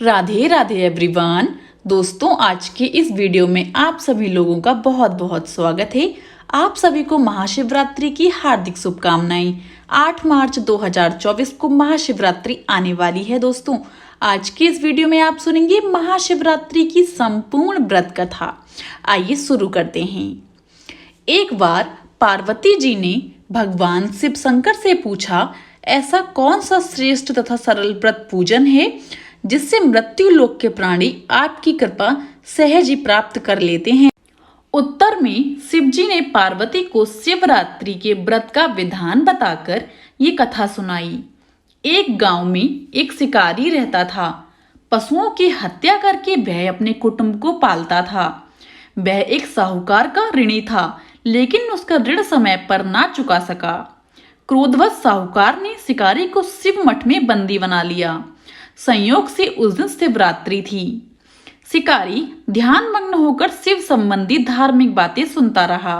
Radhe Radhe everyone. दोस्तों, आज के इस वीडियो में आप सभी लोगों का बहुत बहुत स्वागत है। आप सभी को महाशिवरात्रि की हार्दिक शुभकामनाएं। 8 मार्च 2024 को महाशिवरात्रि आने वाली है। दोस्तों, आज की इस वीडियो में आप सुनेंगे महाशिवरात्रि की संपूर्ण व्रत कथा। आइए शुरू करते हैं। एक बार पार्वती जी ने भगवान शिव शंकर से पूछा, ऐसा कौन सा श्रेष्ठ तथा सरल व्रत पूजन है जिससे मृत्यु लोक के प्राणी आपकी कृपा सहज ही प्राप्त कर लेते हैं। उत्तर में शिव जी ने पार्वती को शिवरात्रि के व्रत का विधान बताकर ये कथा सुनाई। एक गांव में एक शिकारी रहता था। पशुओं की हत्या करके वह अपने कुटुंब को पालता था। वह एक साहूकार का ऋणी था, लेकिन उसका ऋण समय पर ना चुका सका। क्रोधवश साहूकार ने शिकारी को शिव मठ में बंदी बना लिया। संयोग से उस दिन शिवरात्रि थी। शिकारी ध्यान मग्न होकर शिव संबंधी धार्मिक बातें सुनता रहा।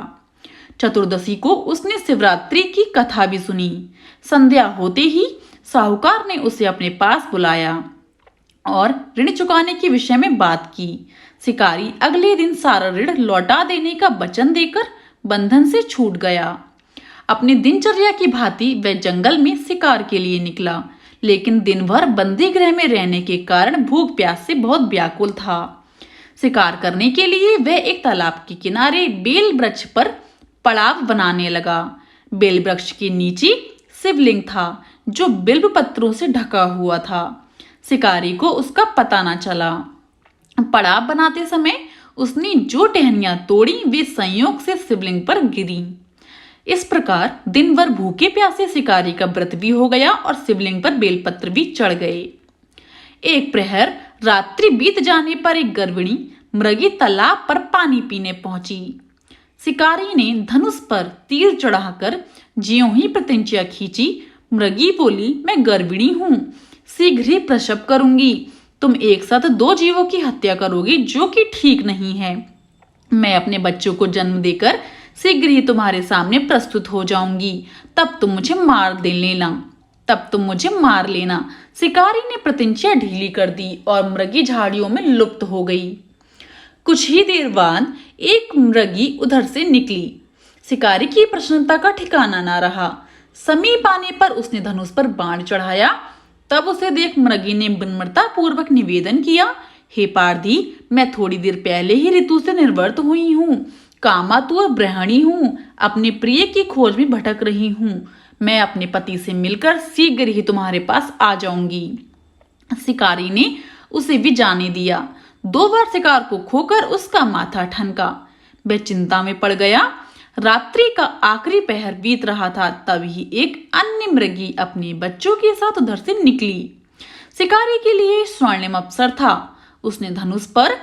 चतुर्दशी को उसने शिवरात्रि की कथा भी सुनी। संध्या होते ही साहूकार ने उसे अपने पास बुलाया और ऋण चुकाने के विषय में बात की। शिकारी अगले दिन सारा ऋण लौटा देने का वचन देकर बंधन से छूट गया। अपनी दिनचर्या की भांति वह जंगल में शिकार के लिए निकला, लेकिन दिन भर बंदी गृह में रहने के कारण भूख प्यास से बहुत व्याकुल था। शिकार करने के लिए वह एक तालाब के किनारे बेल वृक्ष पर पड़ाव बनाने लगा। बेल वृक्ष के नीचे शिवलिंग था, जो बिल्व पत्रों से ढका हुआ था। शिकारी को उसका पता न चला। पड़ाव बनाते समय उसने जो टहनियां तोड़ी वे संयोग से शिवलिंग पर गिरी। इस प्रकार दिन भर भूखे प्यासे शिकारी का व्रत भी हो गया और शिवलिंग पर बेलपत्र भी चढ़ गए। एक प्रहर रात्रि बीत जाने पर एक गर्भिणी मृगी तालाब पर पानी पीने पहुंची। शिकारी ने धनुष पर तीर चढ़ाकर ज्यों ही प्रतिज्ञा खींची। मृगी बोली, मैं गर्भिणी हूं, शीघ्र ही प्रसव करूंगी। तुम एक साथ 2 जीवों की हत्या करोगी, जो कि ठीक नहीं है। मैं अपने बच्चों को जन्म देकर शीघ्र ही तुम्हारे सामने प्रस्तुत हो जाऊंगी, तब तुम मुझे मार लेना। शिकारी ने प्रतिज्ञा ढीली कर दी और मृगी झाड़ियों में लुप्त हो गई। कुछ ही देर बाद एक मृगी उधर से निकली। शिकारी की प्रसन्नता का ठिकाना ना रहा। समीप आने पर उसने धनुष पर बाण चढ़ाया। तब उसे देख मृगी ने विनम्रता पूर्वक निवेदन किया, हे पारधी, मैं थोड़ी देर पहले ही ऋतु से निर्वर्त हुई हूँ। कामातुर गृहिणी हूँ, अपने प्रिय की खोज में भटक रही हूँ। मैं अपने पति से मिलकर शीघ्र ही तुम्हारे पास आ जाऊंगी। शिकारी ने उसे भी जाने दिया। 2 बार शिकार को खोकर उसका माथा ठनका। वह चिंता में पड़ गया। रात्रि का आखिरी पहर बीत रहा था, तभी एक अन्य मृगी अपने बच्चों के साथ उधर से निकली। शिकारी के लिए स्वर्णिम अवसर था। उसने धनुष पर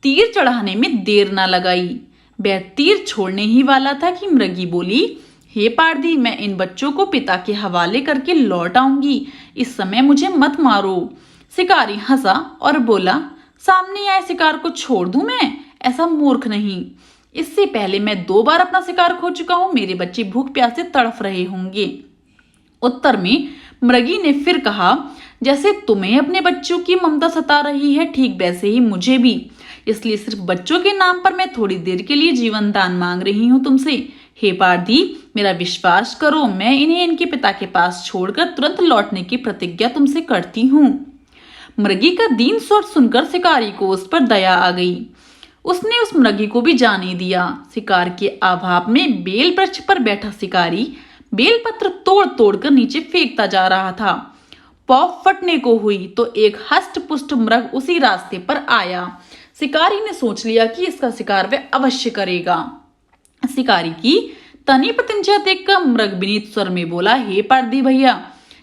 तीर चढ़ाने में देर न लगाई। वह तीर छोड़ने ही वाला था कि मृगी बोली, हे पारधी, मैं इन बच्चों को पिता के हवाले करके लौट आऊंगी। इस समय मुझे मत मारो। शिकारी हंसा और बोला, सामने आए शिकार को छोड़ दूं मैं? ऐसा मूर्ख नहीं। इससे पहले मैं 2 बार अपना शिकार खो चुका हूं। मेरे बच्चे भूख प्यास से तड़फ रहे होंगे। उत्तर में मृगी ने फिर कहा, जैसे तुम्हें अपने बच्चों की ममता सता रही है, ठीक वैसे ही मुझे भी। इसलिए सिर्फ बच्चों के नाम पर मैं थोड़ी देर के लिए जीवन दान मांग रही हूँ तुमसे। हे पारधी, मेरा विश्वास करो, मैं इन्हें इनके पिता के पास छोड़कर तुरंत लौटने की प्रतिज्ञा तुमसे करती हूँ। मृगी का दीन स्वर सुनकर शिकारी को उस पर दया आ गई। उसने उस मृगी को भी जाने दिया। शिकार के अभाव में बेल वृक्ष पर बैठा शिकारी बेलपत्र तोड़ तोड़ कर नीचे फेंकता जा रहा था। पौ फटने को हुई तो एक हष्ट पुष्ट मृग उसी रास्ते पर आया। शिकारी ने सोच लिया कि इसका शिकार वह अवश्य करेगा। शिकारी की तनी प्रतिज्ञा देखकर मृग विनीत स्वर में बोला, हे पारधी भैया,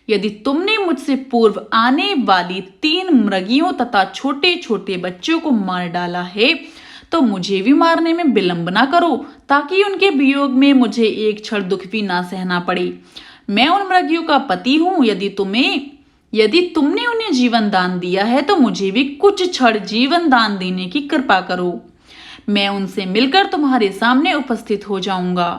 यदि तुमने मुझसे पूर्व आने वाली 3 मृगियों तथा छोटे छोटे बच्चों को मार डाला है, तो मुझे भी मारने में विलंब ना करो, ताकि उनके वियोग में मुझे एक क्षण दुख भी ना सहना पड़े। मैं उन मृगियों का पति हूँ। यदि तुमने उन्हें जीवन दान दिया है, तो मुझे भी कुछ क्षण जीवन दान देने की कृपा करो। मैं उनसे मिलकर तुम्हारे सामने उपस्थित हो जाऊंगा।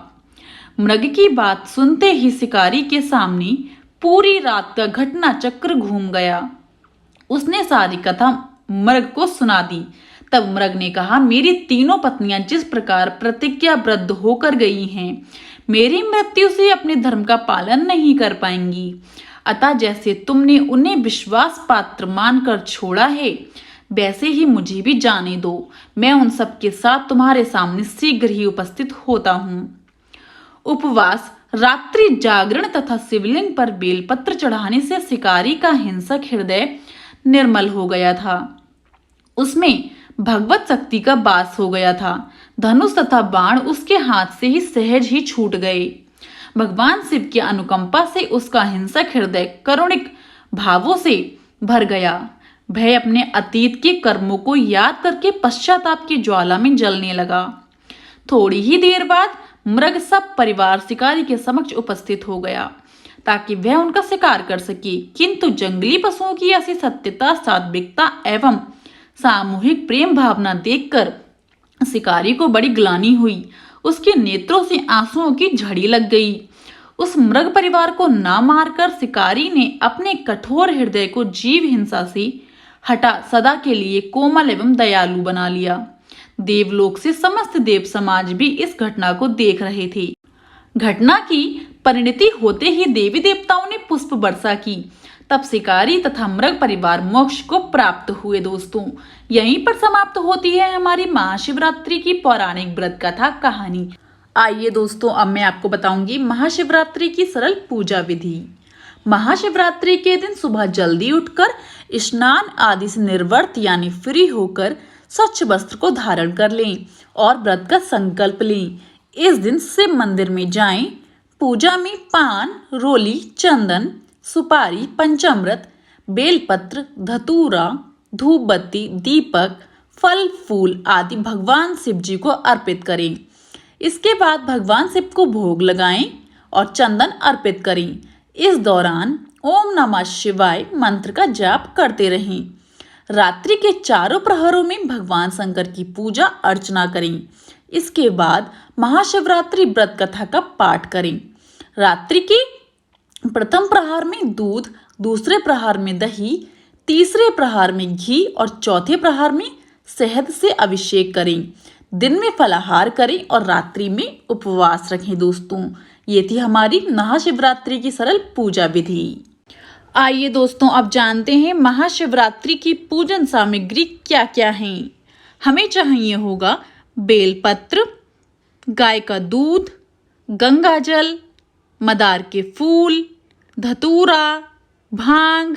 मृग की बात सुनते ही शिकारी के सामने पूरी रात का घटना चक्र घूम गया। उसने सारी कथा मृग को सुना दी। तब मृग ने कहा, मेरी तीनों पत्नियां जिस प्रकार प्रतिज्ञाबद्ध होकर गई हैं, मेरी मृत्यु से अपने धर्म का पालन नहीं कर पाएंगी। अतः जैसे तुमने उन्हें विश्वास पात्र मानकर छोड़ा है, वैसे ही मुझे भी जाने दो। मैं उन सब के साथ तुम्हारे सामने शीघ्र ही उपस्थित होता हूँ। उपवास, रात्रि जागरण तथा शिवलिंग पर बेलपत्र चढ़ाने से शिकारी का हिंसक हृदय निर्मल हो गया था। उसमें भगवत शक्ति का वास हो गया था। धनुष तथा बाण उसके हाथ से ही सहज ही छूट गए। भगवान शिव की अनुकंपा से उसका हिंसक हृदय करुणिक भावों से भर गया। वह अपने अतीत के कर्मों को याद करके पश्चाताप की ज्वाला में जलने लगा। थोड़ी ही देर बाद मृग सब परिवार शिकारी के समक्ष उपस्थित हो गया ताकि वह उनका शिकार कर सके, किंतु जंगली पशुओं की ऐसी सत्यता, सात्विकता एवं सामूहिक प्रेम भावना देखकर शिकारी को बड़ी ग्लानि हुई। उसके नेत्रों से आंसुओं की झड़ी लग गई। उस मृग परिवार को न मारकर शिकारी ने अपने कठोर हृदय को जीव हिंसा से हटा सदा के लिए कोमल एवं दयालु बना लिया। देवलोक से समस्त देव समाज भी इस घटना को देख रहे थे। घटना की परिणति होते ही देवी देवताओं ने पुष्प वर्षा की। तब शिकारी तथा मृग परिवार मोक्ष को प्राप्त हुए। दोस्तों, यहीं पर समाप्त होती है हमारी महाशिवरात्रि की पौराणिक व्रत कथा कहानी। आइए दोस्तों, अब मैं आपको बताऊंगी महाशिवरात्रि की सरल पूजा विधि। महाशिवरात्रि के दिन सुबह जल्दी उठकर स्नान आदि से निर्वर्त यानी फ्री होकर स्वच्छ वस्त्र को धारण कर लें और व्रत का संकल्प लें। इस दिन शिव मंदिर में जाएं। पूजा में पान, रोली, चंदन, सुपारी, पंचामृत, बेलपत्र, धतूरा, धूप बत्ती, दीपक, फल फूल आदि भगवान शिव जी को अर्पित करें। इसके बाद भगवान शिव को भोग लगाएं और चंदन अर्पित करें। इस दौरान ओम नमः शिवाय मंत्र का जाप करते रहें। रात्रि के चारों प्रहरों में भगवान शंकर की पूजा अर्चना करें। इसके बाद महाशिवरात्रि व्रत कथा का पाठ करें। रात्रि के प्रथम प्रहार में दूध, दूसरे प्रहार में दही, तीसरे प्रहार में घी और चौथे प्रहार में शहद से अभिषेक करें। दिन में फलाहार करें और रात्रि में उपवास रखें। दोस्तों, ये थी हमारी महाशिवरात्रि की सरल पूजा विधि। आइए दोस्तों, अब जानते हैं महाशिवरात्रि की पूजन सामग्री क्या क्या हैं। हमें चाहिए होगा बेलपत्र, गाय का दूध, गंगा जल, मदार के फूल, धतूरा, भांग,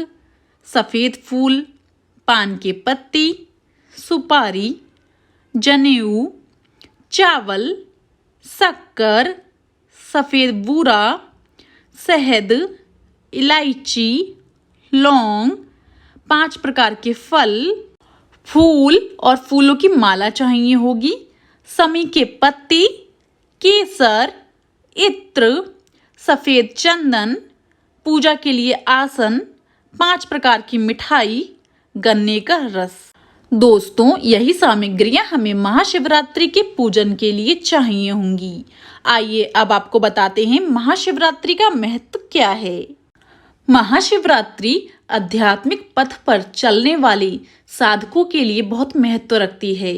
सफेद फूल, पान के पत्ती, सुपारी, जनेऊ, चावल, शक्कर, सफेद बूरा, शहद, इलायची, लौंग, 5 प्रकार के फल, फूल और फूलों की माला चाहिए होगी, समी के पत्ते, केसर, इत्र, सफेद चंदन, पूजा के लिए आसन, 5 प्रकार की मिठाई, गन्ने का रस। दोस्तों, यही सामग्रियां हमें महाशिवरात्रि के पूजन के लिए चाहिए होंगी। आइए अब आपको बताते हैं महाशिवरात्रि का महत्व क्या है। महाशिवरात्रि आध्यात्मिक पथ पर चलने वाले साधकों के लिए बहुत महत्व रखती है।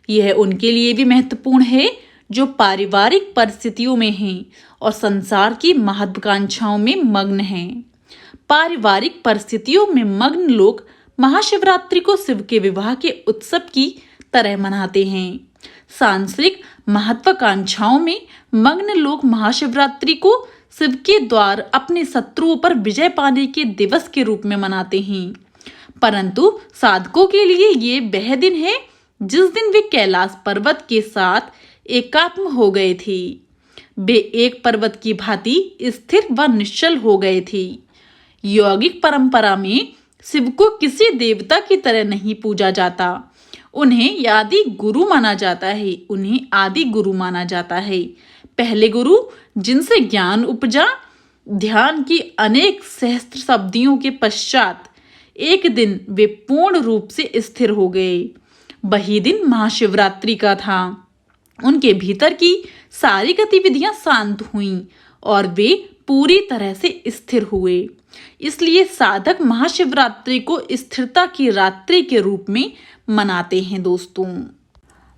यह उनके लिए भी महत्वपूर्ण है जो पारिवारिक परिस्थितियों में हैं और संसार की महत्वाकांक्षाओं में मग्न हैं। पारिवारिक परिस्थितियों में मग्न लोग महाशिवरात्रि को शिव के विवाह के उत्सव की तरह मनाते हैं। सांसारिक महत्वाकांक्षाओं में मग्न लोग महाशिवरात्रि को शिव के द्वार अपने शत्रुओं पर विजय पाने के दिवस के रूप में मनाते हैं। परंतु साधकों के लिए ये वह दिन है जिस दिन वे कैलाश पर्वत के साथ एकात्म हो गए थे। वे एक पर्वत की भांति स्थिर व निश्चल हो गए थे। यौगिक परंपरा में शिव को किसी देवता की तरह नहीं पूजा जाता। उन्हें आदि गुरु माना जाता है। पहले गुरु जिनसे ज्ञान उपजा, ध्यान की अनेक सहस्त्र शब्दियों के पश्चात एक दिन वे पूर्ण रूप से स्थिर हो गए। वही दिन महाशिवरात्रि का था। उनके भीतर की सारी गतिविधियां शांत हुईं और वे पूरी तरह से स्थिर हुए। इसलिए साधक महाशिवरात्रि को स्थिरता की रात्रि के रूप में मनाते हैं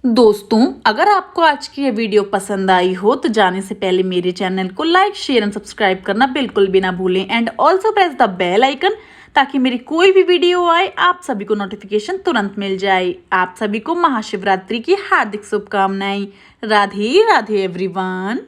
दोस्तों अगर आपको आज की ये वीडियो पसंद आई हो तो जाने से पहले मेरे चैनल को लाइक शेयर एंड सब्सक्राइब करना बिल्कुल भी ना भूलें and also press the bell icon ताकि मेरी कोई भी वीडियो आए आप सभी को नोटिफिकेशन तुरंत मिल जाए। आप सभी को महाशिवरात्रि की हार्दिक शुभकामनाएं। राधे राधे एवरीवन।